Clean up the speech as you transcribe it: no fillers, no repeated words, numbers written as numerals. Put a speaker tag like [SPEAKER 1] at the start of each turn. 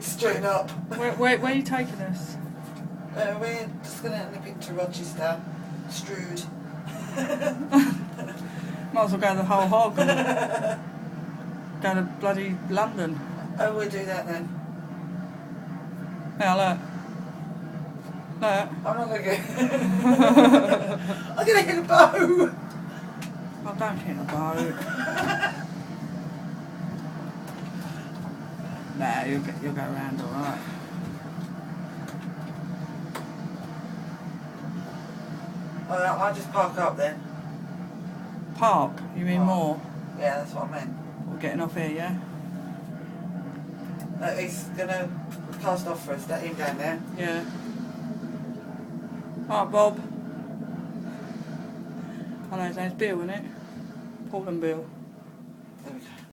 [SPEAKER 1] to straighten up.
[SPEAKER 2] Where are you taking us?
[SPEAKER 1] We're just going to nip into Rochester, Strood.
[SPEAKER 2] Might as well go the whole hog and go to bloody London.
[SPEAKER 1] Oh, we'll do that then.
[SPEAKER 2] Yeah, look. Look.
[SPEAKER 1] I'm not going to go. I'm going to hit a bow.
[SPEAKER 2] Oh, don't hit a boat. Nah, you'll go round alright.
[SPEAKER 1] I'll just park up then.
[SPEAKER 2] Park? You mean more?
[SPEAKER 1] Yeah, that's what I meant.
[SPEAKER 2] We're getting off here, yeah?
[SPEAKER 1] He's going to cast off for us, that him down there.
[SPEAKER 2] Yeah. Alright, Bob. I know his name's Bill, isn't it? Portland Bill.
[SPEAKER 1] There we go.